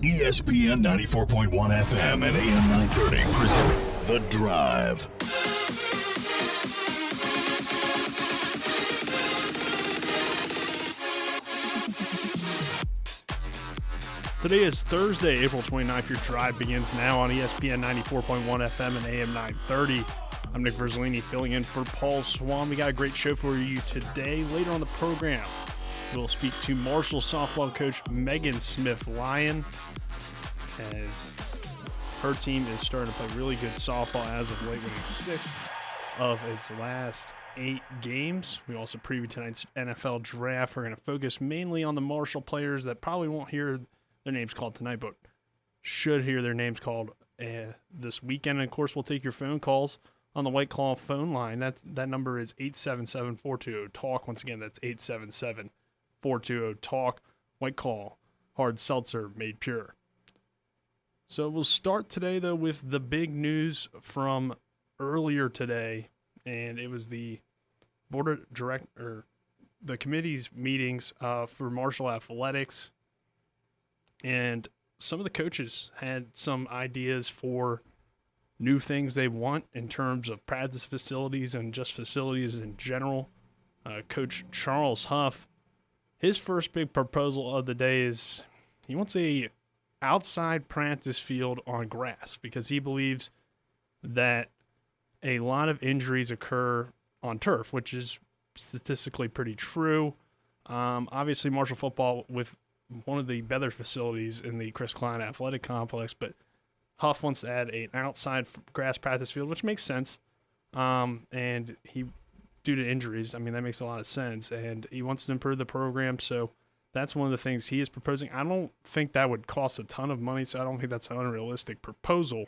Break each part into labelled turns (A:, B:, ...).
A: ESPN 94.1 FM and AM 930 present The Drive.
B: Today is Thursday, April 29th. Your drive begins now on ESPN 94.1 FM and AM 930. I'm Nick Verzolini filling in for Paul Swann. We got a great show for you today. Later on the program, we'll speak to Marshall softball coach Megan Smith Lyon, as her team is starting to play really good softball as of late, winning 6 of its last 8 games. We also preview tonight's NFL draft. We're going to focus mainly on the Marshall players that probably won't hear their names called tonight, but should hear their names called this weekend. And of course, we'll take your phone calls on the White Claw phone line. That number is 877-420-TALK. Once again, that's 877-420-TALK. White Claw, hard seltzer made pure. So we'll start today, though, with the big news from earlier today, and it was the the committee's meetings for Marshall Athletics. And some of the coaches had some ideas for new things they want in terms of practice facilities and just facilities in general. Coach Charles Huff, his first big proposal of the day is he wants a outside practice field on grass, because he believes that a lot of injuries occur on turf, which is statistically pretty true. Obviously, Marshall football with one of the better facilities in the Chris Klein Athletic Complex, but Huff wants to add an outside grass practice field, which makes sense. And he, due to injuries, I mean, that makes a lot of sense. And he wants to improve the program, so that's one of the things he is proposing. I don't think that would cost a ton of money, so I don't think that's an unrealistic proposal.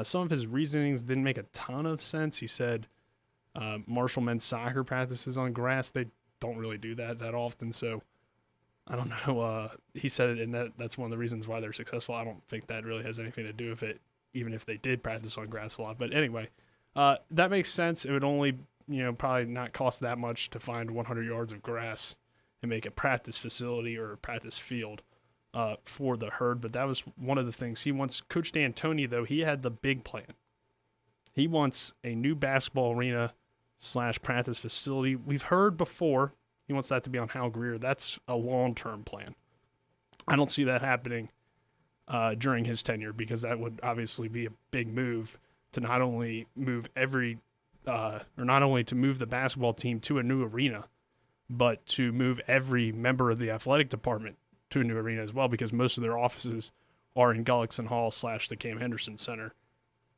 B: Some of his reasonings didn't make a ton of sense. He said Marshall men's soccer practices on grass. They don't really do that often, so I don't know. He said it, and that's one of the reasons why they're successful. I don't think that really has anything to do with it, even if they did practice on grass a lot. But anyway, that makes sense. It would only, probably not cost that much to find 100 yards of grass and make a practice facility or a practice field for the herd. But that was one of the things he wants. Coach D'Antoni, though, he had the big plan. He wants a new basketball arena / practice facility. We've heard before he wants that to be on Hal Greer. That's a long-term plan. I don't see that happening during his tenure, because that would obviously be a big move to not only move to move the basketball team to a new arena, but to move every member of the athletic department to a new arena as well, because most of their offices are in Gullickson Hall / the Cam Henderson Center.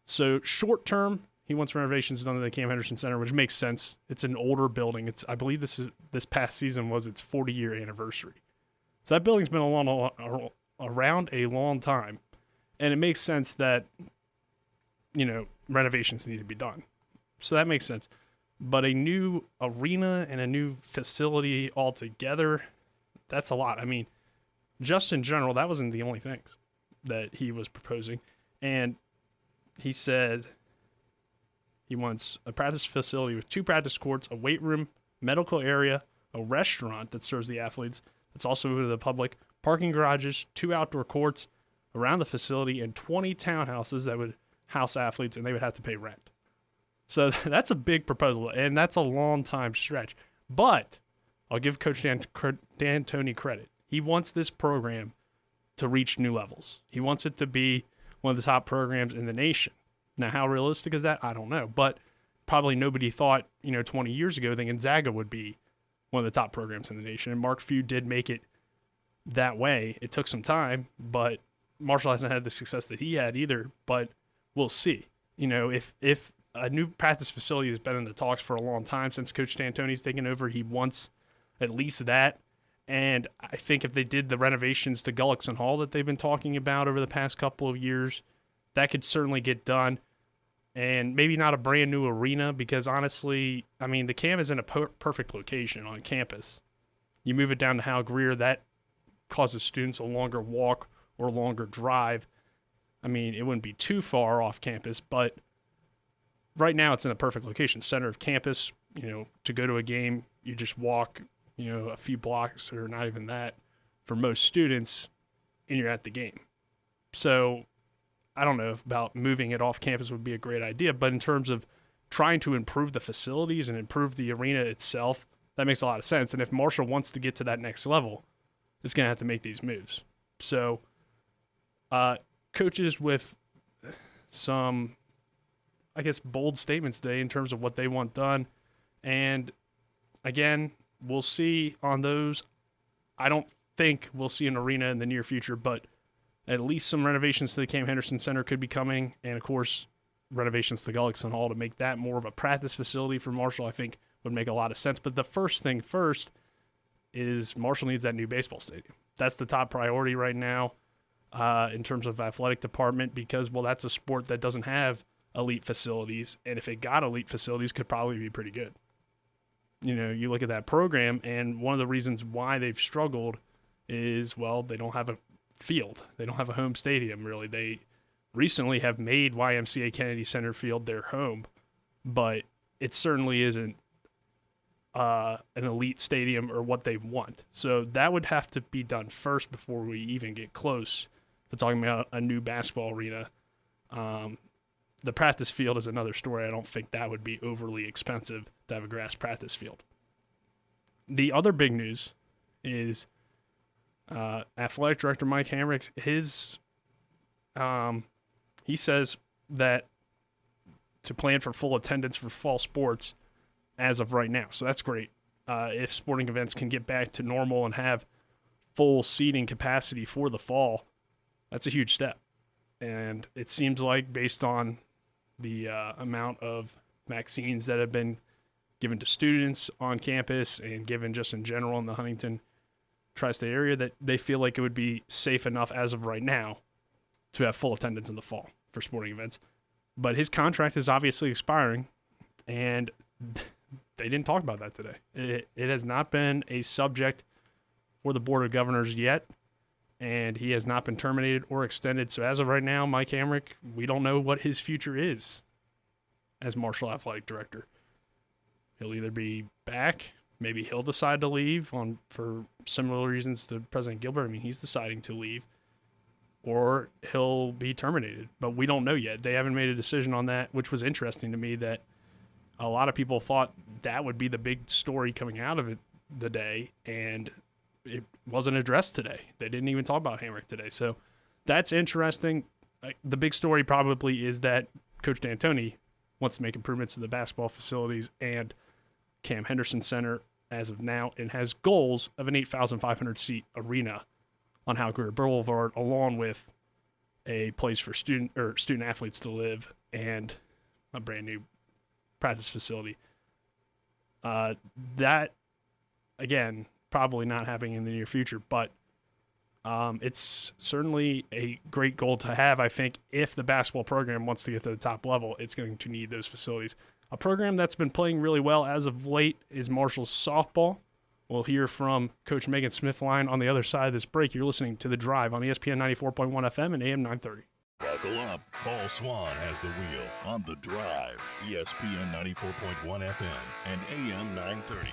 B: So short-term, he wants renovations done to the Cam Henderson Center, which makes sense. It's an older building. I believe this past season was its 40-year anniversary. So that building's been around a long time, and it makes sense that renovations need to be done. So that makes sense. But a new arena and a new facility altogether, that's a lot. I mean, just in general, that wasn't the only things that he was proposing. And he said he wants a practice facility with 2 practice courts, a weight room, medical area, a restaurant that serves the athletes that's also open to the public, parking garages, 2 outdoor courts around the facility, and 20 townhouses that would house athletes, and they would have to pay rent. So that's a big proposal, and that's a long time stretch. But I'll give Coach D'Antoni credit. He wants this program to reach new levels. He wants it to be one of the top programs in the nation. Now, how realistic is that? I don't know. But probably nobody thought, 20 years ago that Gonzaga would be one of the top programs in the nation. And Mark Few did make it that way. It took some time, but Marshall hasn't had the success that he had either. But we'll see. If a new practice facility has been in the talks for a long time since Coach D'Antoni's taken over, he wants at least that. And I think if they did the renovations to Gullickson Hall that they've been talking about over the past couple of years, that could certainly get done. And maybe not a brand new arena, because honestly, I mean, the Cam is in a perfect location on campus. You move it down to Hal Greer, that causes students a longer walk or longer drive. I mean, it wouldn't be too far off campus, but right now it's in a perfect location, center of campus. To go to a game, you just walk, a few blocks, or not even that, for most students. and you're at the game. So I don't know about moving it off campus would be a great idea, but in terms of trying to improve the facilities and improve the arena itself, that makes a lot of sense. And if Marshall wants to get to that next level, it's going to have to make these moves. So coaches with some, I guess, bold statements today in terms of what they want done. And again, we'll see on those. I don't think we'll see an arena in the near future, but at least some renovations to the Cam Henderson Center could be coming. And of course, renovations to the Gullickson Hall to make that more of a practice facility for Marshall, I think would make a lot of sense. But the first thing first is Marshall needs that new baseball stadium. That's the top priority right now in terms of athletic department because, well, that's a sport that doesn't have elite facilities. And if it got elite facilities, could probably be pretty good. You know, you look at that program, and one of the reasons why they've struggled is, well, they don't have a field. They don't have a home stadium, really. They recently have made YMCA Kennedy Center Field their home, but it certainly isn't an elite stadium or what they want. So that would have to be done first before we even get close to talking about a new basketball arena. The practice field is another story. I don't think that would be overly expensive to have a grass practice field. The other big news is athletic director Mike Hamrick, he says that to plan for full attendance for fall sports as of right now. So that's great. If sporting events can get back to normal and have full seating capacity for the fall, that's a huge step. And it seems like based on the amount of vaccines that have been given to students on campus and given just in general in the Huntington tri-state area, that they feel like it would be safe enough as of right now to have full attendance in the fall for sporting events. But his contract is obviously expiring, and they didn't talk about that today. It has not been a subject for the Board of Governors yet, and he has not been terminated or extended. So as of right now, Mike Hamrick, we don't know what his future is as Marshall Athletic Director. He'll either be back, maybe he'll decide to leave for similar reasons to President Gilbert. I mean, he's deciding to leave, or he'll be terminated. But we don't know yet. They haven't made a decision on that, which was interesting to me that a lot of people thought that would be the big story coming out of it the day, and it wasn't addressed today. They didn't even talk about Hamrick today. So that's interesting. The big story probably is that Coach D'Antoni wants to make improvements to the basketball facilities and Cam Henderson Center as of now, and has goals of an 8,500 seat arena on Hal Greer Boulevard, along with a place for student athletes to live and a brand new practice facility. That, again, probably not happening in the near future, but it's certainly a great goal to have. I think if the basketball program wants to get to the top level, it's going to need those facilities. A program that's been playing really well as of late is Marshall's softball. We'll hear from Coach Megan Smith Lyon on the other side of this break. You're listening to The Drive on ESPN 94.1 FM and AM 930.
A: Buckle up. Paul Swann has the wheel on The Drive, ESPN 94.1 FM and AM 930.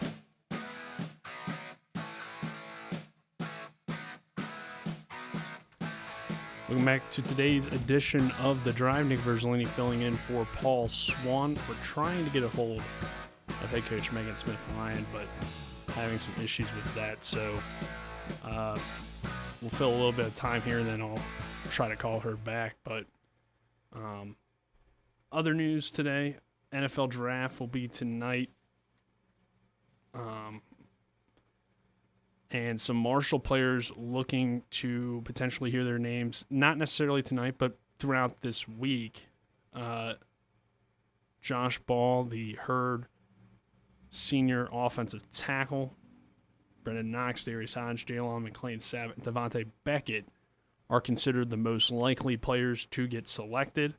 B: Welcome back to today's edition of The Drive. Nick Verzolini filling in for Paul Swann. We're trying to get a hold of head coach Megan Smith Lyon, but having some issues with that. So we'll fill a little bit of time here, and then I'll try to call her back. But other news today, NFL draft will be tonight. And some Marshall players looking to potentially hear their names, not necessarily tonight, but throughout this week. Josh Ball, the Herd senior offensive tackle, Brendan Knox, Darius Hodge, Jalen McClain, Sabat, and Devontae Beckett are considered the most likely players to get selected.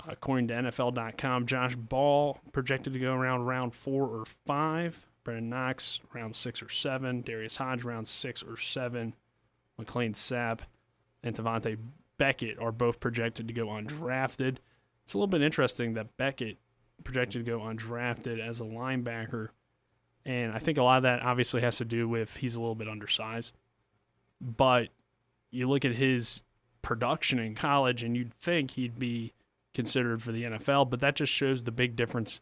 B: According to NFL.com, Josh Ball projected to go around round 4 or 5. Brendan Knox, round 6 or 7. Darius Hodge, round 6 or 7. McClain Sapp and Devontae Beckett are both projected to go undrafted. It's a little bit interesting that Beckett projected to go undrafted as a linebacker. And I think a lot of that obviously has to do with he's a little bit undersized. But you look at his production in college, and you'd think he'd be considered for the NFL, but that just shows the big difference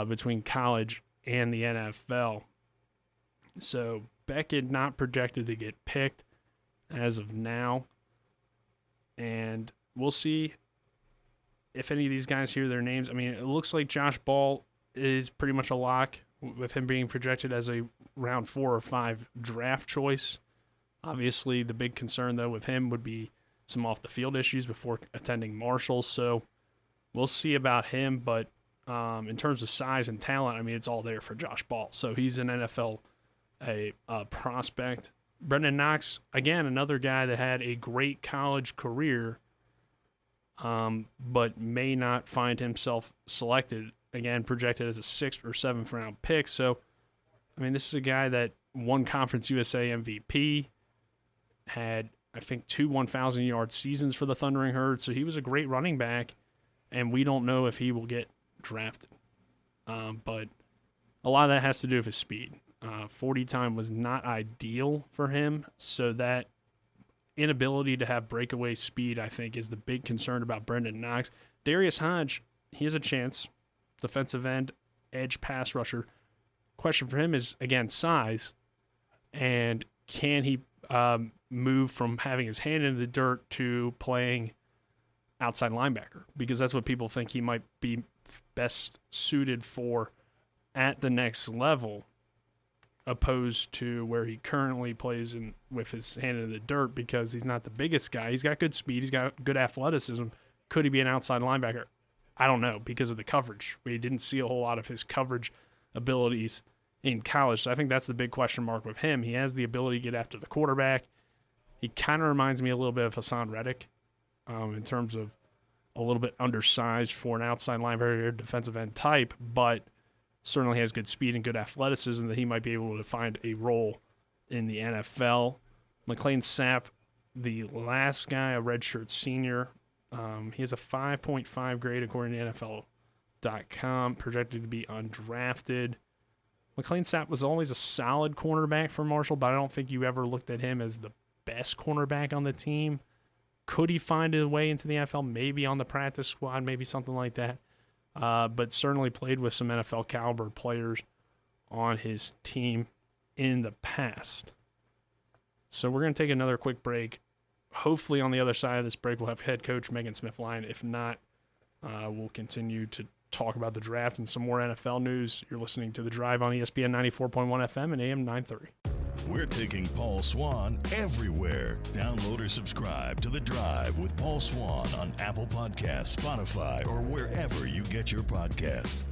B: between college and the NFL. So Beckett not projected to get picked as of now, and we'll see if any of these guys hear their names. I mean, it looks like Josh Ball is pretty much a lock, with him being projected as a round 4 or 5 draft choice. Obviously, the big concern, though, with him would be some off-the-field issues before attending Marshall, so we'll see about him. But in terms of size and talent, I mean, it's all there for Josh Ball. So he's an NFL prospect. Brendan Knox, again, another guy that had a great college career, but may not find himself selected. Again, projected as a 6th or 7th round pick. So, I mean, this is a guy that won Conference USA MVP, had, I think, 2 1,000-yard seasons for the Thundering Herd. So he was a great running back, and we don't know if he will get drafted. But a lot of that has to do with his speed. 40 time was not ideal for him, so that inability to have breakaway speed, I think, is the big concern about Brendan Knox. Darius Hodge, he has a chance. Defensive end, edge pass rusher. Question for him is, again, size, and can he move from having his hand in the dirt to playing outside linebacker? Because that's what people think he might be best suited for at the next level, opposed to where he currently plays with his hand in the dirt, because he's not the biggest guy. He's got good speed. He's got good athleticism. Could he be an outside linebacker? I don't know, because of the coverage. We didn't see a whole lot of his coverage abilities in college. So I think that's the big question mark with him. He has the ability to get after the quarterback. He kind of reminds me a little bit of Hassan Reddick in terms of a little bit undersized for an outside linebacker, defensive end type, but certainly has good speed and good athleticism that he might be able to find a role in the NFL. McLean Sapp, the last guy, a redshirt senior. He has a 5.5 grade according to NFL.com, projected to be undrafted. McLean Sapp was always a solid cornerback for Marshall, but I don't think you ever looked at him as the best cornerback on the team. Could he find a way into the NFL? Maybe on the practice squad, maybe something like that. But certainly played with some NFL caliber players on his team in the past. So we're going to take another quick break. Hopefully on the other side of this break, we'll have head coach Megan Smith Lyon. If not, we'll continue to talk about the draft and some more NFL news. You're listening to The Drive on ESPN 94.1 FM and AM 930.
A: We're taking Paul Swann everywhere. Download or subscribe to The Drive with Paul Swann on Apple Podcasts, Spotify, or wherever you get your podcasts.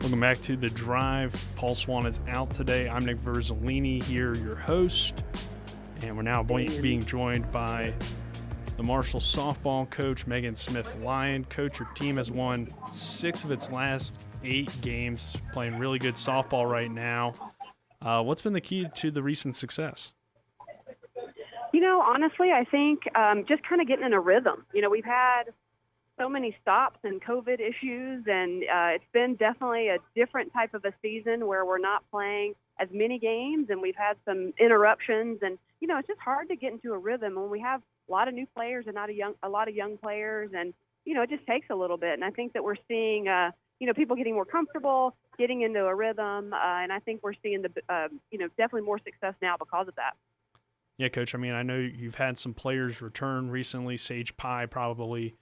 B: Welcome back to The Drive. Paul Swann is out today. I'm Nick Verzolini here, your host. And we're now being joined by the Marshall softball coach, Megan Smith Lyon. Coach, your team has won 6 of its last 8 games, playing really good softball right now. What's been the key to the recent success?
C: You know, honestly, I think just kind of getting in a rhythm. You know, we've had so many stops and COVID issues, and it's been definitely a different type of a season where we're not playing as many games, and we've had some interruptions, and you know, it's just hard to get into a rhythm when we have a lot of new players and a lot of young players, and you know, it just takes a little bit. And I think that we're seeing, you know, people getting more comfortable, getting into a rhythm, and I think we're seeing you know, definitely more success now because of that.
B: Yeah, Coach. I mean, I know you've had some players return recently. Sage Pye probably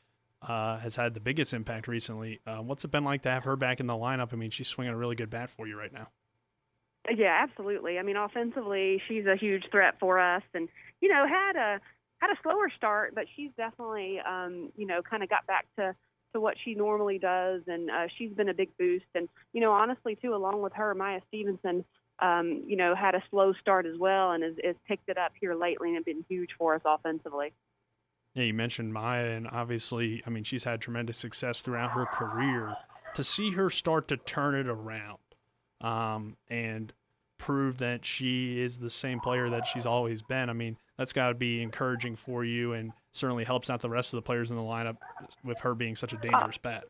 B: has had the biggest impact recently. What's it been like to have her back in the lineup? I mean, she's swinging a really good bat for you right now.
C: Yeah, absolutely. I mean, offensively, she's a huge threat for us, and you know, had a slower start, but she's definitely, you know, kind of got back to what she normally does, and she's been a big boost. And you know, honestly, too, along with her, Maya Stevenson, you know, had a slow start as well, and has picked it up here lately and been huge for us offensively.
B: Yeah, you mentioned Maya, and obviously, I mean, she's had tremendous success throughout her career. To see her start to turn it around and prove that she is the same player that she's always been, I mean, that's got to be encouraging for you, and certainly helps out the rest of the players in the lineup with her being such a dangerous bat.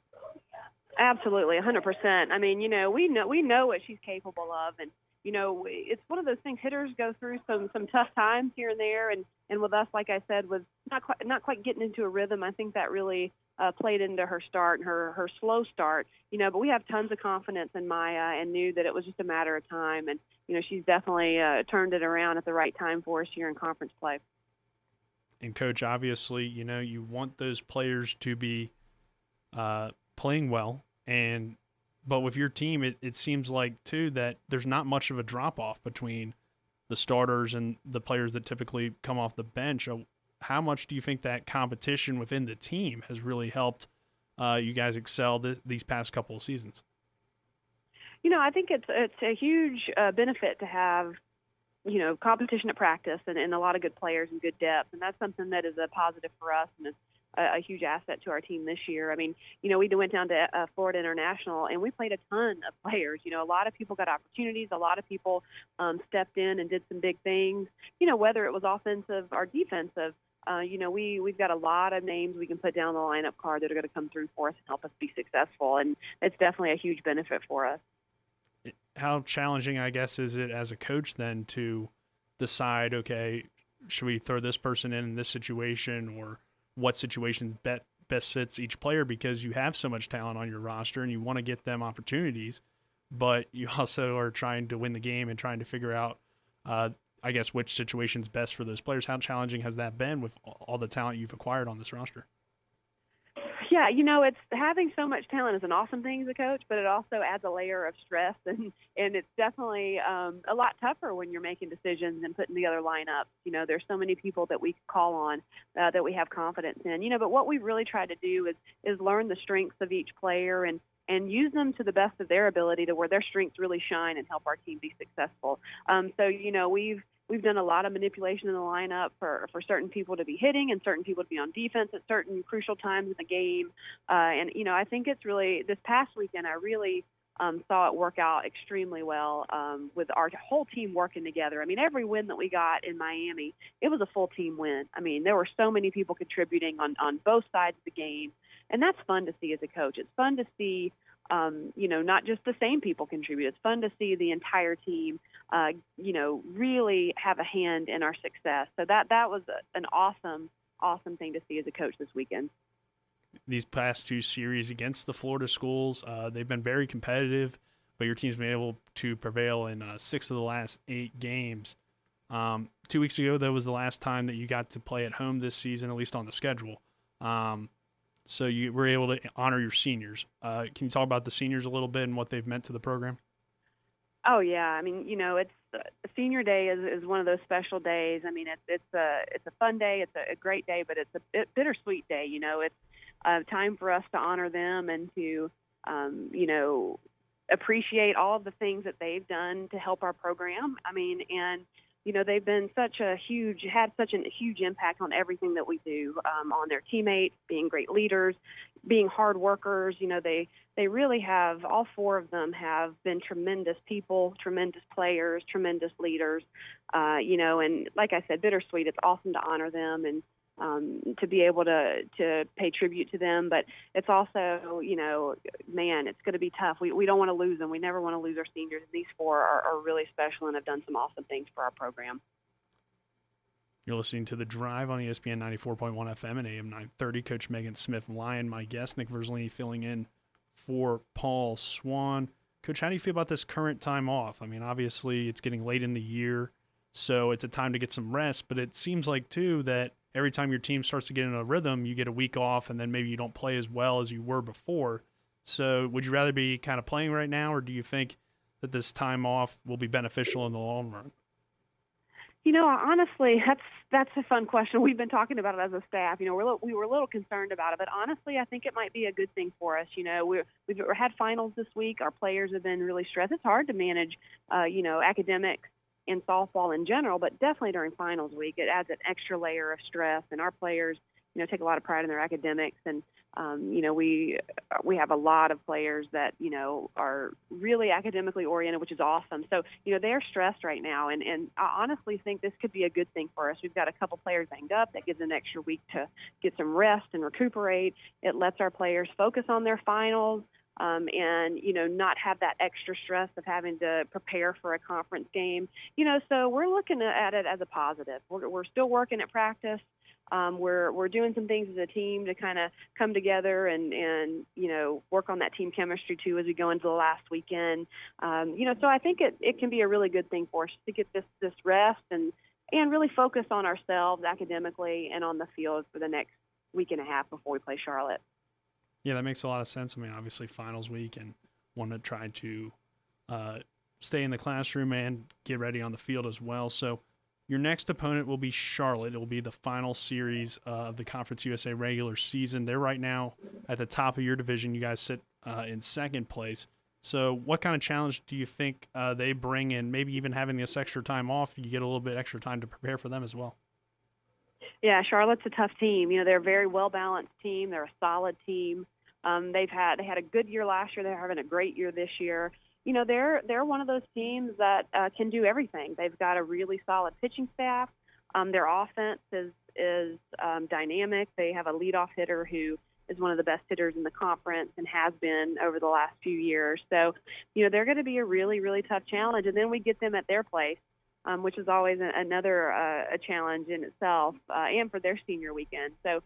C: Absolutely, 100%. I mean, you know, we know what she's capable of, and it's one of those things. Hitters go through some tough times here and there, and with us, like I said, was not quite getting into a rhythm. I think that really played into her start and her slow start. But we have tons of confidence in Maya and knew that it was just a matter of time. And she's definitely turned it around at the right time for us here in conference play.
B: And Coach, obviously, you want those players to be playing well, but with your team, it seems like too that there's not much of a drop off between the starters and the players that typically come off the bench. How much do you think that competition within the team has really helped you guys excel these past couple of seasons?
C: I think it's a huge benefit to have competition at practice and a lot of good players and good depth, and that's something that is a positive for us and is a huge asset to our team this year. I mean, we went down to Florida International and we played a ton of players. A lot of people got opportunities. A lot of people stepped in and did some big things, whether it was offensive or defensive. We've got a lot of names we can put down the lineup card that are going to come through for us and help us be successful, and it's definitely a huge benefit for us.
B: How challenging, I guess, is it as a coach then to decide, okay, should we throw this person in this situation, or what situation best fits each player, because you have so much talent on your roster and you want to get them opportunities, but you also are trying to win the game and trying to figure out, I guess, which situation's best for those players. How challenging has that been with all the talent you've acquired on this roster?
C: Yeah, it's having so much talent is an awesome thing as a coach, but it also adds a layer of stress, and it's definitely a lot tougher when you're making decisions and putting together lineups. There's so many people that we call on that we have confidence in. But what we've really tried to do is learn the strengths of each player and use them to the best of their ability to where their strengths really shine and help our team be successful. We've done a lot of manipulation in the lineup for certain people to be hitting and certain people to be on defense at certain crucial times in the game. I think it's really, this past weekend, I really saw it work out extremely well with our whole team working together. I mean, every win that we got in Miami, it was a full team win. I mean, there were so many people contributing on both sides of the game, and that's fun to see as a coach. It's fun to see not just the same people contribute. It's fun to see the entire team, really have a hand in our success. So that was an awesome thing to see as a coach this weekend.
B: These past two series against the Florida schools, they've been very competitive, but your team's been able to prevail in 6 of the last 8 games. 2 weeks ago, that was the last time that you got to play at home this season, at least on the schedule. So you were able to honor your seniors. Can you talk about the seniors a little bit and what they've meant to the program?
C: Oh yeah, I mean, it's senior day is one of those special days. I mean, it's a fun day, it's a great day, but it's a bittersweet day. It's time for us to honor them and to appreciate all of the things that they've done to help our program. I mean, and they've been had such a huge impact on everything that we do, on their teammates, being great leaders, being hard workers. They really have, all 4 of them have been tremendous people, tremendous players, tremendous leaders, and like I said, bittersweet. It's awesome to honor them and to be able to pay tribute to them. But it's also, man, it's going to be tough. We don't want to lose them. We never want to lose our seniors. These 4 are really special and have done some awesome things for our program.
B: You're listening to The Drive on ESPN 94.1 FM and AM 930. Coach Megan Smith Lyon, my guest, Nick Verzolini filling in for Paul Swann. Coach, how do you feel about this current time off? I mean, obviously it's getting late in the year, so it's a time to get some rest, but it seems like, too, that every time your team starts to get in a rhythm, you get a week off, and then maybe you don't play as well as you were before. So would you rather be kind of playing right now, or do you think that this time off will be beneficial in the long run?
C: Honestly, that's a fun question. We've been talking about it as a staff. We were a little concerned about it, but honestly, I think it might be a good thing for us. We've had finals this week. Our players have been really stressed. It's hard to manage, academics in softball in general, but definitely during finals week, it adds an extra layer of stress. And our players, take a lot of pride in their academics. And, we have a lot of players that, are really academically oriented, which is awesome. So, they're stressed right now. And I honestly think this could be a good thing for us. We've got a couple players banged up. That gives an extra week to get some rest and recuperate. It lets our players focus on their finals. and, not have that extra stress of having to prepare for a conference game. So we're looking at it as a positive. We're still working at practice. We're doing some things as a team to kind of come together and work on that team chemistry too as we go into the last weekend. So I think it can be a really good thing for us to get this rest and really focus on ourselves academically and on the field for the next week and a half before we play Charlotte.
B: Yeah, that makes a lot of sense. I mean, obviously finals week and want to try to stay in the classroom and get ready on the field as well. So your next opponent will be Charlotte. It will be the final series of the Conference USA regular season. They're right now at the top of your division. You guys sit in second place. So what kind of challenge do you think they bring in? Maybe even having this extra time off, you get a little bit extra time to prepare for them as well.
C: Yeah, Charlotte's a tough team. They're a very well-balanced team. They're a solid team. They had a good year last year. They're having a great year this year. They're one of those teams that can do everything. They've got a really solid pitching staff. Their offense is dynamic. They have a leadoff hitter who is one of the best hitters in the conference and has been over the last few years. So, they're going to be a really, really tough challenge. And then we get them at their place, which is always another a challenge in itself, and for their senior weekend. So,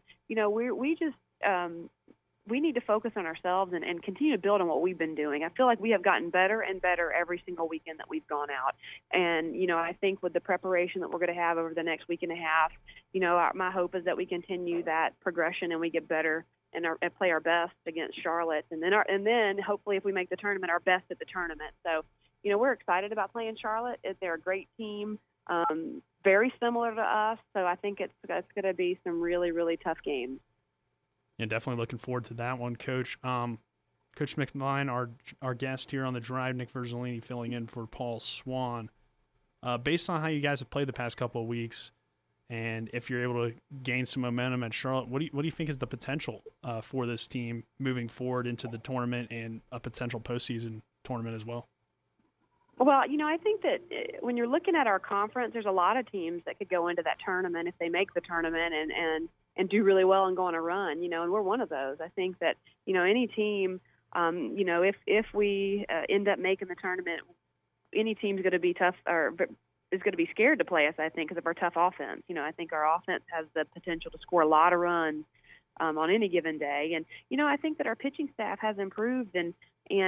C: we need to focus on ourselves and continue to build on what we've been doing. I feel like we have gotten better and better every single weekend that we've gone out. And, I think with the preparation that we're going to have over the next week and a half, my hope is that we continue that progression and we get better and play our best against Charlotte. And then hopefully if we make the tournament, our best at the tournament. So, we're excited about playing Charlotte. They're a great team, very similar to us. So I think it's going to be some really, really tough games.
B: Yeah, definitely looking forward to that one, Coach. Coach Smith Lyon, our guest here on the drive, Nick Verzolini filling in for Paul Swann. Based on how you guys have played the past couple of weeks, and if you're able to gain some momentum at Charlotte, what do you think is the potential for this team moving forward into the tournament and a potential postseason tournament as well?
C: Well, I think that when you're looking at our conference, there's a lot of teams that could go into that tournament if they make the tournament and do really well and go on a run, and we're one of those. I think that, any team, if we end up making the tournament, any team's going to be tough or is going to be scared to play us, I think, because of our tough offense. I think our offense has the potential to score a lot of runs on any given day. And, I think that our pitching staff has improved and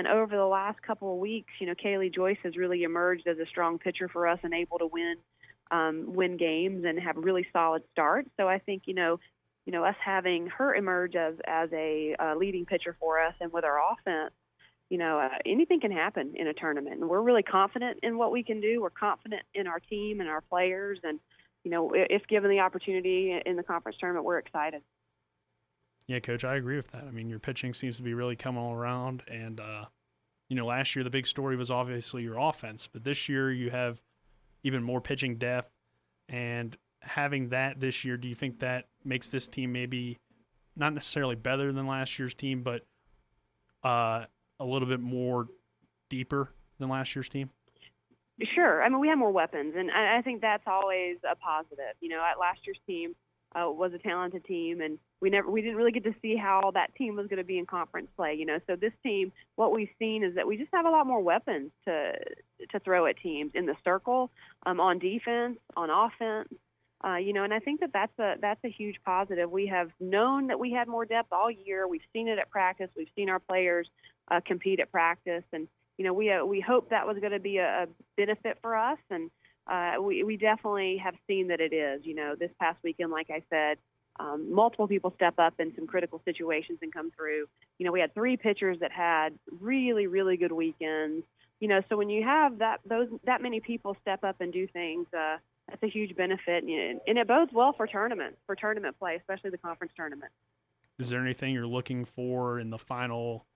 C: over the last couple of weeks, Kaylee Joyce has really emerged as a strong pitcher for us and able to win games and have really solid starts. So I think, us having her emerge as a leading pitcher for us and with our offense, anything can happen in a tournament. And we're really confident in what we can do. We're confident in our team and our players. And, if given the opportunity in the conference tournament, we're excited.
B: Yeah, Coach, I agree with that. I mean, your pitching seems to be really coming all around. And, last year the big story was obviously your offense. But this year you have even more pitching depth. And having that this year, do you think that makes this team maybe not necessarily better than last year's team, but a little bit more deeper than last year's team?
C: Sure. I mean, we have more weapons, and I think that's always a positive. Last year's team was a talented team, and we didn't really get to see how that team was going to be in conference play. So this team, what we've seen is that we just have a lot more weapons to throw at teams in the circle, on defense, on offense. And I think that's a huge positive. We have known that we had more depth all year. We've seen it at practice. We've seen our players compete at practice, and we hope that was going to be a benefit for us. And we definitely have seen that it is. This past weekend, like I said, multiple people step up in some critical situations and come through. We had 3 pitchers that had really, really good weekends. So when you have that many people step up and do things, that's a huge benefit, and it bodes well for tournament play, especially the conference tournament.
B: Is there anything you're looking for in the final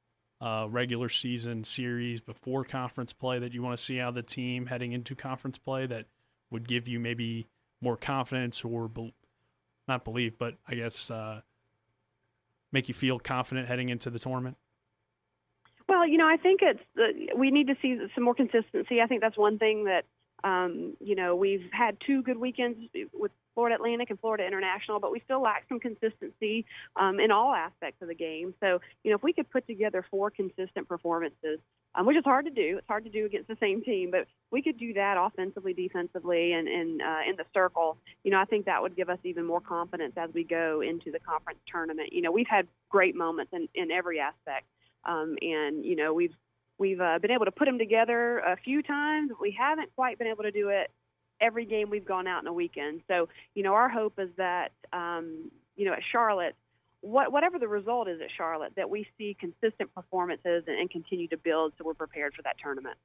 B: regular season series before conference play that you want to see out of the team heading into conference play that would give you maybe more confidence or not believe, but I guess make you feel confident heading into the tournament?
C: Well, I think we need to see some more consistency. I think that's one thing that, we've had 2 good weekends with Florida Atlantic and Florida International, but we still lack some consistency in all aspects of the game. So, if we could put together 4 consistent performances, which is hard to do. It's hard to do against the same team, but we could do that offensively, defensively, and in the circle. I think that would give us even more confidence as we go into the conference tournament. We've had great moments in every aspect, and we've been able to put them together a few times. We haven't quite been able to do it every game we've gone out in a weekend. So, our hope is that, at Charlotte, whatever the result is at Charlotte, that we see consistent performances and continue to build so we're prepared for that tournament.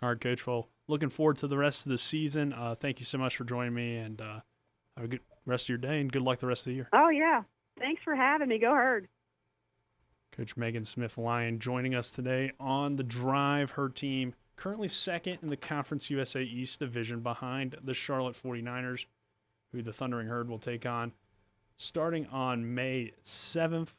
B: All right, Coach. Well, looking forward to the rest of the season. Thank you so much for joining me, and have a good rest of your day, and good luck the rest of the year.
C: Oh, yeah. Thanks for having me. Go Herd.
B: Coach Megan Smith Lyon joining us today on The Drive. Her team currently second in the Conference USA East Division behind the Charlotte 49ers, who the Thundering Herd will take on starting on May 7th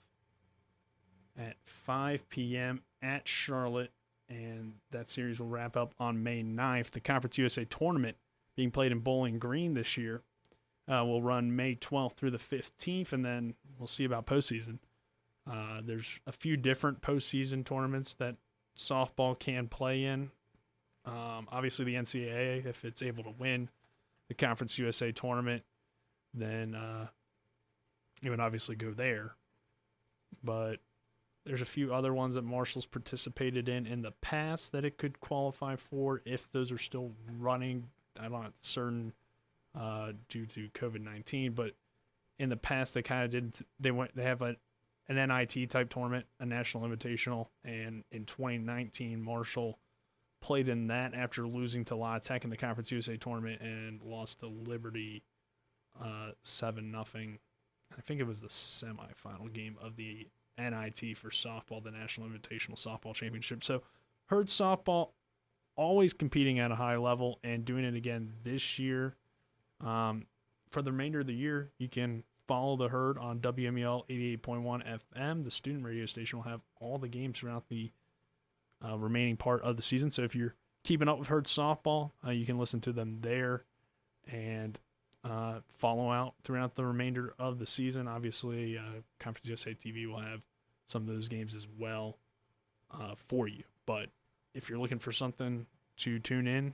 B: at 5 p.m. at Charlotte, and that series will wrap up on May 9th. The Conference USA tournament being played in Bowling Green this year will run May 12th through the 15th, and then we'll see about postseason. There's a few different postseason tournaments that softball can play in. Obviously, the NCAA, if it's able to win the Conference USA tournament, then it would obviously go there. But there's a few other ones that Marshall's participated in the past that it could qualify for if those are still running. I'm not certain due to COVID-19, but in the past they kind of did. They have an NIT type tournament, a National Invitational, and in 2019 Marshall played in that after losing to La Tech in the Conference USA tournament and lost to Liberty 7-0. I think it was the semifinal game of the NIT for softball, the National Invitational Softball Championship. So Herd softball always competing at a high level and doing it again this year. For the remainder of the year, you can follow the Herd on WMEL 88.1 FM. The student radio station will have all the games throughout the remaining part of the season. So if you're keeping up with Herd softball, you can listen to them there and follow out throughout the remainder of the season. Obviously, Conference USA TV will have some of those games as well for you. But if you're looking for something to tune in,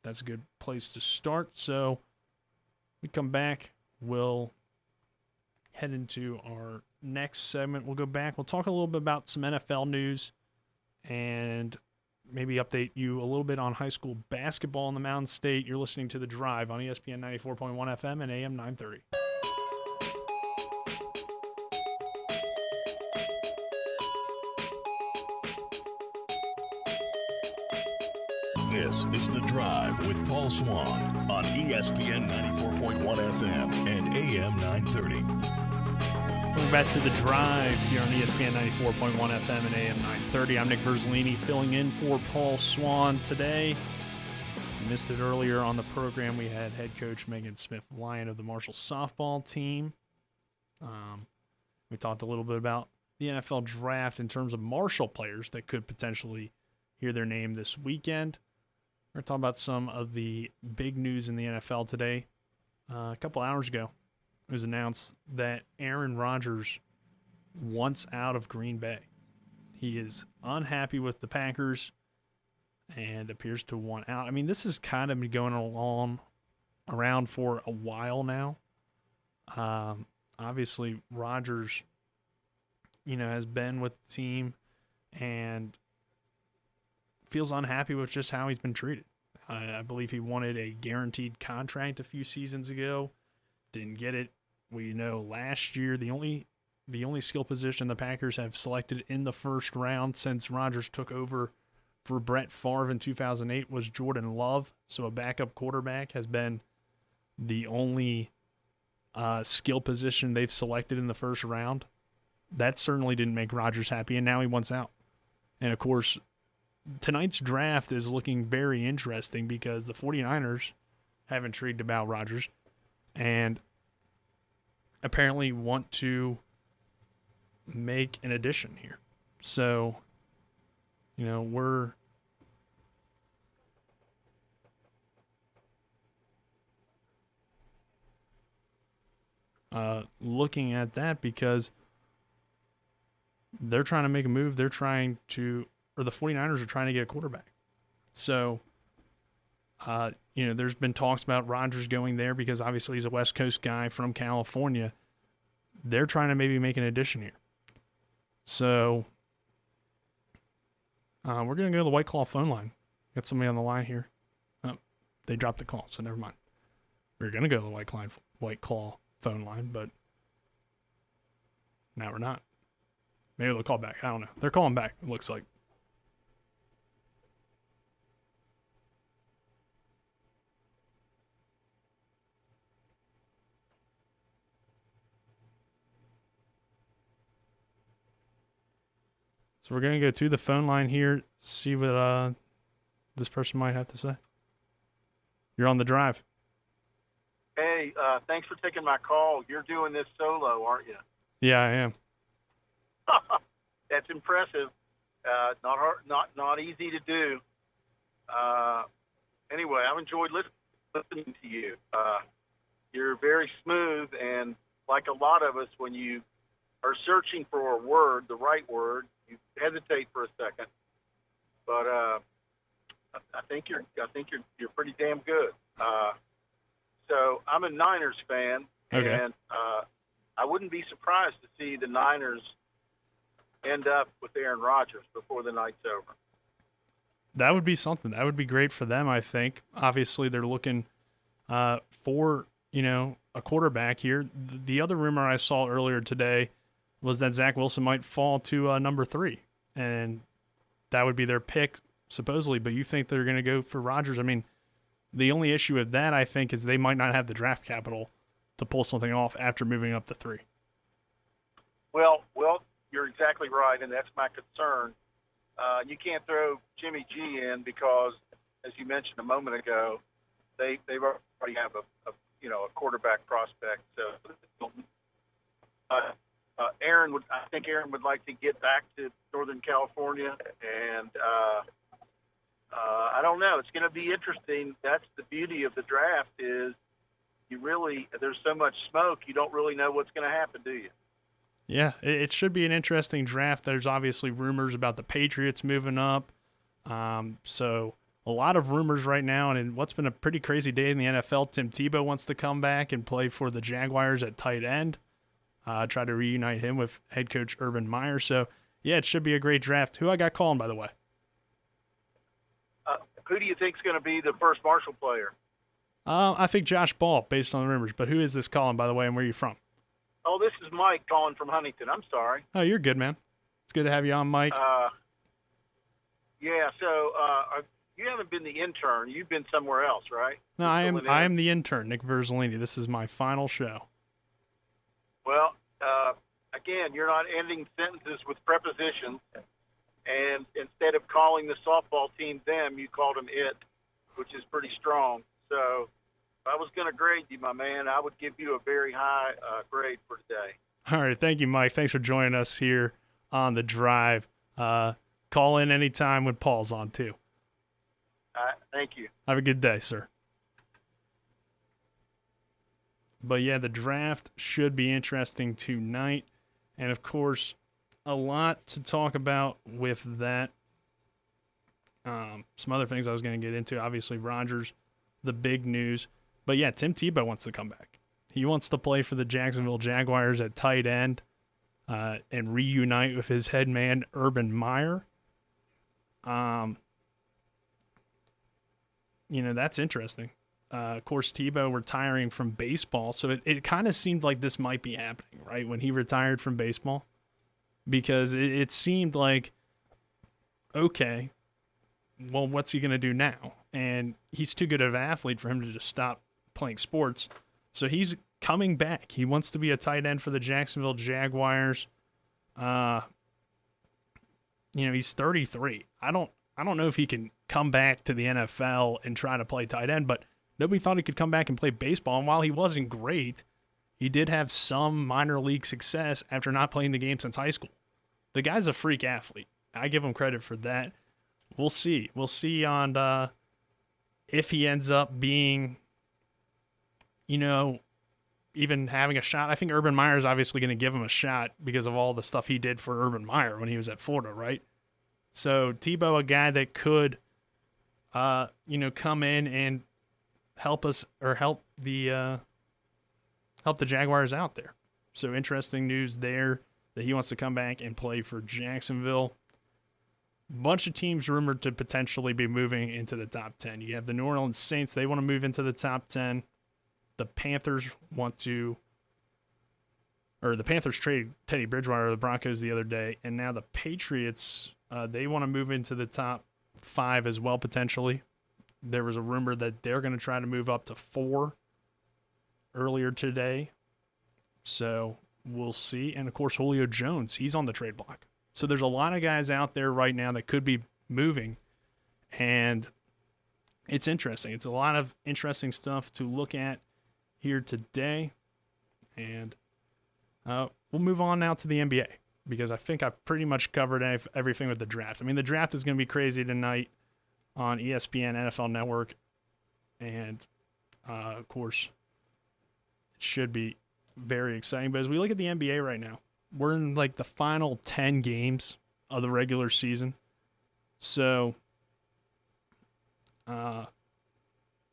B: that's a good place to start. So we come back, we'll head into our next segment. We'll go back, we'll talk a little bit about some NFL news and maybe update you a little bit on high school basketball in the Mountain State. You're listening to The Drive on ESPN 94.1 FM and AM 930.
A: This is The Drive with Paul Swann on ESPN 94.1 FM and AM 930.
B: Welcome back to The Drive here on ESPN 94.1 FM and AM 930. I'm Nick Verzolini filling in for Paul Swann today. You missed it earlier on the program. We had head coach Megan Smith Lyon of the Marshall softball team. We talked a little bit about the NFL draft in terms of Marshall players that could potentially hear their name this weekend. We're going to talk about some of the big news in the NFL today. A couple hours ago, it was announced that Aaron Rodgers wants out of Green Bay. He is unhappy with the Packers and appears to want out. I mean, this has kind of been going around for a while now. Obviously, Rodgers, has been with the team and feels unhappy with just how he's been treated. I believe he wanted a guaranteed contract a few seasons ago. Didn't get it. We know last year the only skill position the Packers have selected in the first round since Rodgers took over for Brett Favre in 2008 was Jordan Love. So a backup quarterback has been the only skill position they've selected in the first round. That certainly didn't make Rodgers happy, and now he wants out. And, of course, tonight's draft is looking very interesting because the 49ers have intrigued about Rodgers and apparently want to make an addition here. So, we're looking at that because they're trying to make a move. The 49ers are trying to get a quarterback. So, there's been talks about Rodgers going there because obviously he's a West Coast guy from California. They're trying to maybe make an addition here. So, we're going to go to the White Claw phone line. Got somebody on the line here. Oh, they dropped the call, so never mind. We're going to go to the White Claw phone line, but now we're not. Maybe they'll call back. I don't know. They're calling back, it looks like. So we're going to go to the phone line here, see what this person might have to say. You're on the drive.
D: Hey, thanks for taking my call. You're doing this solo, aren't you?
B: Yeah, I am.
D: That's impressive. Not hard, not easy to do. Anyway, I've enjoyed listening to you. You're very smooth, and like a lot of us, when you are searching for a word, the right word, you hesitate for a second. But I think you're pretty damn good. So I'm a Niners fan,
B: okay.
D: And I wouldn't be surprised to see the Niners end up with Aaron Rodgers before the night's over.
B: That would be something. That would be great for them, I think. Obviously, they're looking for, a quarterback here. The other rumor I saw earlier today was that Zach Wilson might fall to number 3, and that would be their pick, supposedly. But you think they're going to go for Rodgers? I mean, the only issue with that, I think, is they might not have the draft capital to pull something off after moving up to 3.
D: Well, you're exactly right, and that's my concern. You can't throw Jimmy G in because, as you mentioned a moment ago, they already have a quarterback prospect. So I think Aaron would like to get back to Northern California, and I don't know. It's going to be interesting. That's the beauty of the draft is there's so much smoke, you don't really know what's going to happen, do you?
B: Yeah, it should be an interesting draft. There's obviously rumors about the Patriots moving up. So a lot of rumors right now, and in what's been a pretty crazy day in the NFL, Tim Tebow wants to come back and play for the Jaguars at tight end. Try to reunite him with head coach Urban Meyer. So, yeah, it should be a great draft. Who I got calling, by the way?
D: Who do you think is going to be the first Marshall player?
B: I think Josh Ball, based on the rumors. But who is this calling, by the way, and where are you from?
D: Oh, this is Mike calling from Huntington. I'm sorry.
B: Oh, you're good, man. It's good to have you on, Mike.
D: Yeah, so you haven't been the intern. You've been somewhere else, right?
B: No, I am the intern, Nick Verzolini. This is my final show.
D: Well, again, you're not ending sentences with prepositions. And instead of calling the softball team them, you called them it, which is pretty strong. So if I was going to grade you, my man, I would give you a very high grade for today.
B: All right. Thank you, Mike. Thanks for joining us here on The Drive. Call in anytime when Paul's on, too.
D: Thank you.
B: Have a good day, sir. But, yeah, the draft should be interesting tonight. And, of course, a lot to talk about with that. Some other things I was going to get into. Obviously, Rodgers, the big news. But, yeah, Tim Tebow wants to come back. He wants to play for the Jacksonville Jaguars at tight end and reunite with his head man, Urban Meyer. That's interesting. Of course, Tebow retiring from baseball. So it kind of seemed like this might be happening, right, when he retired from baseball. Because it seemed like, okay, well, what's he going to do now? And he's too good of an athlete for him to just stop playing sports. So he's coming back. He wants to be a tight end for the Jacksonville Jaguars. He's 33. I don't know if he can come back to the NFL and try to play tight end, but nobody thought he could come back and play baseball. And while he wasn't great, he did have some minor league success after not playing the game since high school. The guy's a freak athlete. I give him credit for that. We'll see. We'll see on if he ends up being, even having a shot. I think Urban Meyer is obviously going to give him a shot because of all the stuff he did for Urban Meyer when he was at Florida, right? So Tebow, a guy that could, come in and help us or help the Jaguars out there. So interesting news there that he wants to come back and play for Jacksonville. Bunch of teams rumored to potentially be moving into the top 10. You have the New Orleans Saints. They want to move into the top 10. The Panthers traded Teddy Bridgewater to the Broncos the other day, and now the Patriots, they want to move into the top 5 as well, potentially. There was a rumor that they're going to try to move up to 4 earlier today. So we'll see. And, of course, Julio Jones, he's on the trade block. So there's a lot of guys out there right now that could be moving, and it's interesting. It's a lot of interesting stuff to look at here today, and we'll move on now to the NBA because I think I've pretty much covered everything with the draft. I mean, the draft is going to be crazy tonight on ESPN, NFL Network, and, of course, it should be very exciting. But as we look at the NBA right now, we're in like the final 10 games of the regular season. So,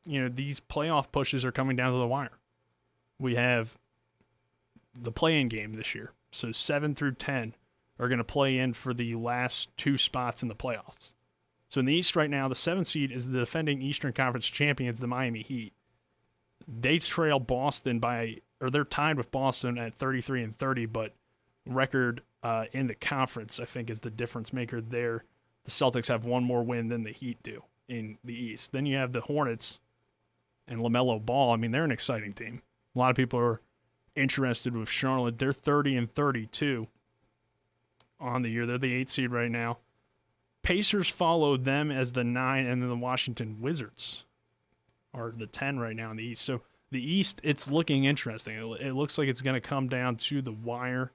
B: these playoff pushes are coming down to the wire. We have the play-in game this year. So 7 through 10 are going to play in for the last 2 spots in the playoffs. So in the East right now, the 7th seed is the defending Eastern Conference champions, the Miami Heat. They trail Boston they're tied with Boston at 33-30, but record in the conference, I think, is the difference maker there. The Celtics have one more win than the Heat do in the East. Then you have the Hornets and LaMelo Ball. I mean, they're an exciting team. A lot of people are interested with Charlotte. They're 30-32 on the year. They're the 8th seed right now. Pacers follow them as the 9, and then the Washington Wizards are the 10 right now in the East. So the East, it's looking interesting. It looks like it's going to come down to the wire.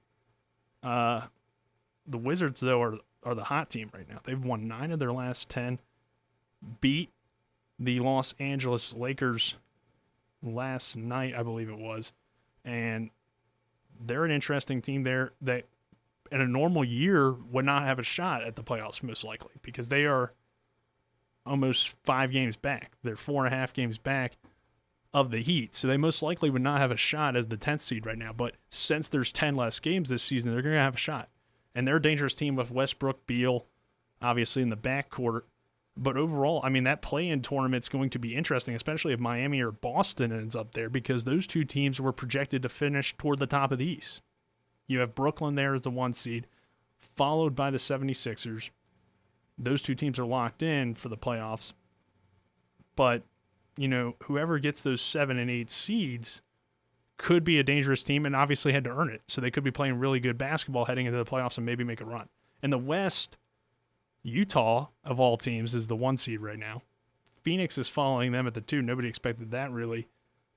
B: The Wizards, though, are the hot team right now. They've won 9 of their last 10, beat the Los Angeles Lakers last night, I believe it was, and they're an interesting team there that in a normal year would not have a shot at the playoffs most likely because they are almost 5 games back. They're 4.5 games back of the Heat, so they most likely would not have a shot as the 10th seed right now. But since there's 10 less games this season, they're going to have a shot. And they're a dangerous team with Westbrook, Beal, obviously in the backcourt. But overall, I mean, that play-in tournament's going to be interesting, especially if Miami or Boston ends up there, because those 2 teams were projected to finish toward the top of the East. You have Brooklyn there as the 1 seed, followed by the 76ers. Those 2 teams are locked in for the playoffs. But whoever gets those 7 and 8 seeds could be a dangerous team and obviously had to earn it. So they could be playing really good basketball heading into the playoffs and maybe make a run. In the West, Utah, of all teams, is the 1 seed right now. Phoenix is following them at the 2. Nobody expected that, really.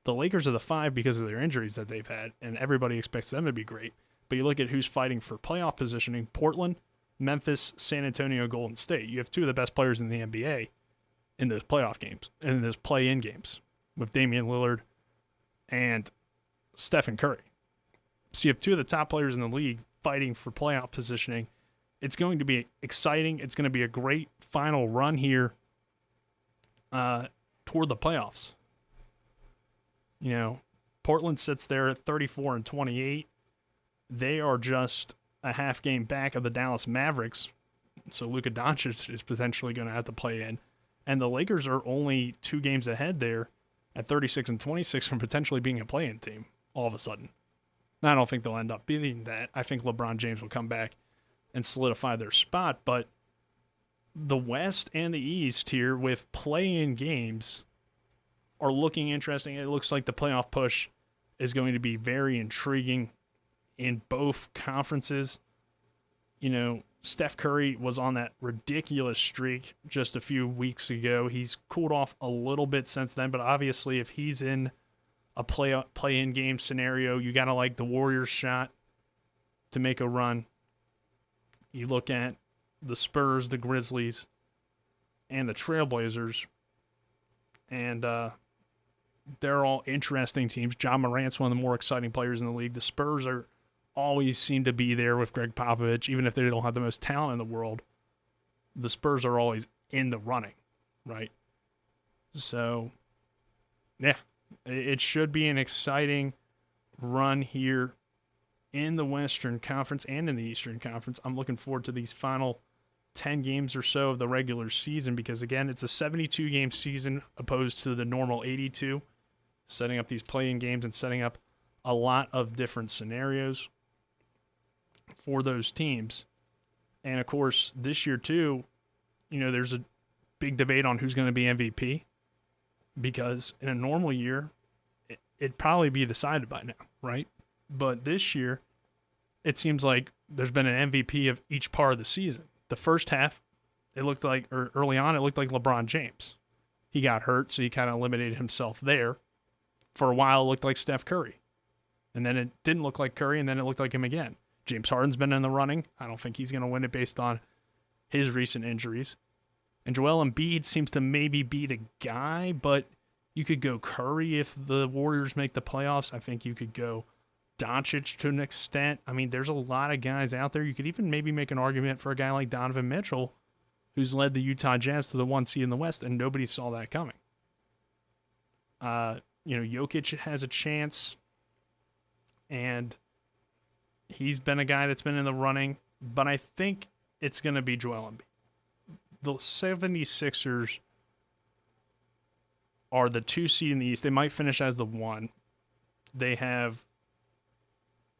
B: The Lakers are the 5 because of their injuries that they've had, and everybody expects them to be great. But you look at who's fighting for playoff positioning: Portland, Memphis, San Antonio, Golden State. You have 2 of the best players in the NBA in those playoff games, in those play-in games, with Damian Lillard and Stephen Curry. So you have 2 of the top players in the league fighting for playoff positioning. It's going to be exciting. It's going to be a great final run here toward the playoffs. Portland sits there at 34-28. They are just a half game back of the Dallas Mavericks, so Luka Doncic is potentially going to have to play in. And the Lakers are only 2 games ahead there at 36-26 from potentially being a play-in team all of a sudden. Now, I don't think they'll end up being that. I think LeBron James will come back and solidify their spot. But the West and the East here with play-in games are looking interesting. It looks like the playoff push is going to be very intriguing in both conferences. Steph Curry was on that ridiculous streak just a few weeks ago. He's cooled off a little bit since then, but obviously if he's in a play-in game scenario, you got to like the Warriors shot to make a run. You look at the Spurs, the Grizzlies, and the Trailblazers, and they're all interesting teams. John Morant's one of the more exciting players in the league. The Spurs always seem to be there with Greg Popovich, even if they don't have the most talent in the world. The Spurs are always in the running, right? So, yeah, it should be an exciting run here in the Western Conference and in the Eastern Conference. I'm looking forward to these final 10 games or so of the regular season because, again, it's a 72-game season opposed to the normal 82, setting up these play-in games and setting up a lot of different scenarios for those teams. And, of course, this year, too, there's a big debate on who's going to be MVP because in a normal year, it'd probably be decided by now, right? But this year, it seems like there's been an MVP of each part of the season. The first half, early on, it looked like LeBron James. He got hurt, so he kind of eliminated himself there. For a while, it looked like Steph Curry. And then it didn't look like Curry, and then it looked like him again. James Harden's been in the running. I don't think he's going to win it based on his recent injuries. And Joel Embiid seems to maybe be the guy, but you could go Curry if the Warriors make the playoffs. I think you could go Doncic to an extent. I mean, there's a lot of guys out there. You could even maybe make an argument for a guy like Donovan Mitchell, who's led the Utah Jazz to the 1 seed in the West, and nobody saw that coming. Jokic has a chance, and he's been a guy that's been in the running, but I think it's going to be Joel Embiid. The 76ers are the 2 seed in the East. They might finish as the 1. They have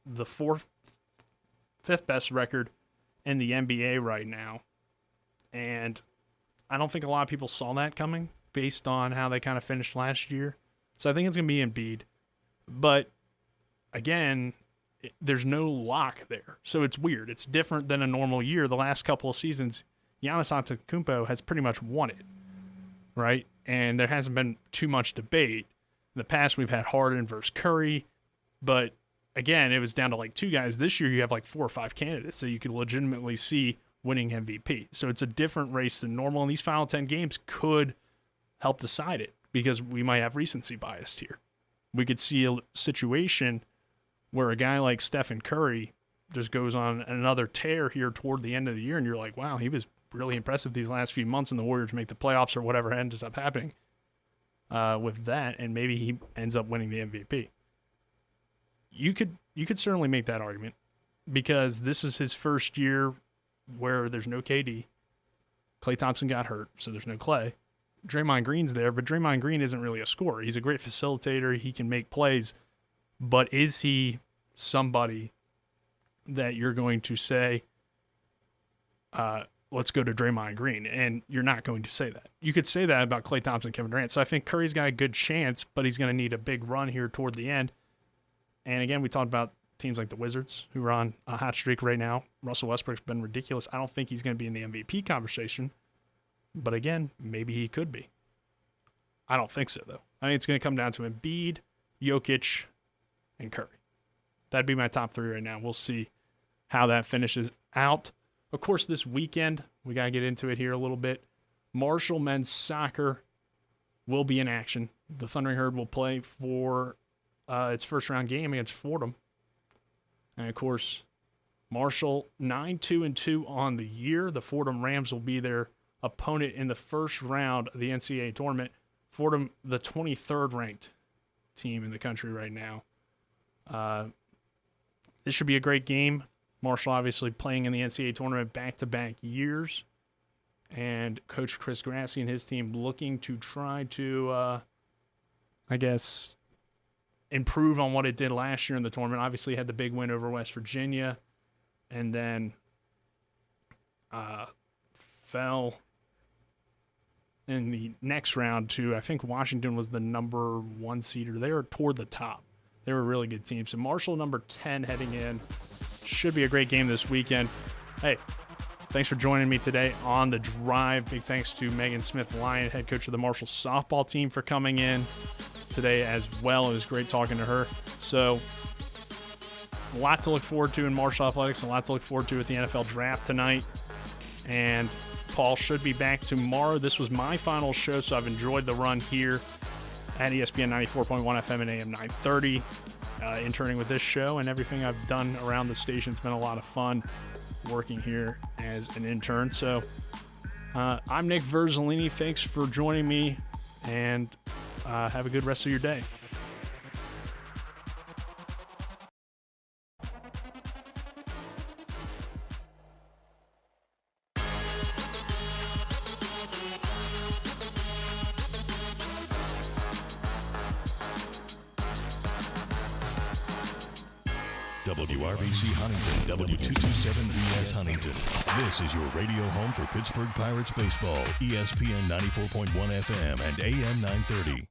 B: the 5th best record in the NBA right now. And I don't think a lot of people saw that coming based on how they kind of finished last year. So I think it's going to be Embiid. But again, there's no lock there. So it's weird. It's different than a normal year. The last couple of seasons, Giannis Antetokounmpo has pretty much won it, right? And there hasn't been too much debate. In the past, we've had Harden versus Curry, but again, it was down to like 2 guys. This year, you have like 4 or 5 candidates, so you could legitimately see winning MVP. So it's a different race than normal, and these final 10 games could help decide it because we might have recency bias here. We could see a situation where a guy like Stephen Curry just goes on another tear here toward the end of the year, and you're like, wow, he was really impressive these last few months, and the Warriors make the playoffs or whatever ends up happening with that, and maybe he ends up winning the MVP. You could certainly make that argument because this is his first year where there's no KD. Klay Thompson got hurt, so there's no Klay. Draymond Green's there, but Draymond Green isn't really a scorer. He's a great facilitator. He can make plays, but is he somebody that you're going to say, let's go to Draymond Green? And you're not going to say that. You could say that about Klay Thompson and Kevin Durant. So I think Curry's got a good chance, but he's going to need a big run here toward the end. And again, we talked about teams like the Wizards, who are on a hot streak right now. Russell Westbrook's been ridiculous. I don't think he's going to be in the MVP conversation. But again, maybe he could be. I don't think so, though. I think it's going to come down to Embiid, Jokic, and Curry. That'd be my top 3 right now. We'll see how that finishes out. Of course, this weekend, we got to get into it here a little bit. Marshall men's soccer will be in action. The Thundering Herd will play for its first-round game against Fordham. And, of course, Marshall 9-2-2 on the year. The Fordham Rams will be their opponent in the first round of the NCAA tournament. Fordham, the 23rd ranked team in the country right now. This should be a great game. Marshall obviously playing in the NCAA tournament back-to-back years. And Coach Chris Grassi and his team looking to try to, improve on what it did last year in the tournament. Obviously had the big win over West Virginia and then fell in the next round to, I think Washington was the number 1 seeder. They were toward the top. They were a really good team. So Marshall number 10 heading in. Should be a great game this weekend. Hey, thanks for joining me today on The Drive. Big thanks to Megan Smith Lyon, head coach of the Marshall softball team, for coming in today as well. It was great talking to her. So a lot to look forward to in Marshall athletics, a lot to look forward to at the NFL draft tonight. And Paul should be back tomorrow. This was my final show, so I've enjoyed the run here at ESPN 94.1 FM and AM 930. Interning with this show and everything I've done around the station's been a lot of fun working here as an intern. So I'm Nick Verzolini. Thanks for joining me, and have a good rest of your day.
A: WRBC Huntington, W227BS Huntington. This is your radio home for Pittsburgh Pirates baseball, ESPN 94.1 FM and AM 930.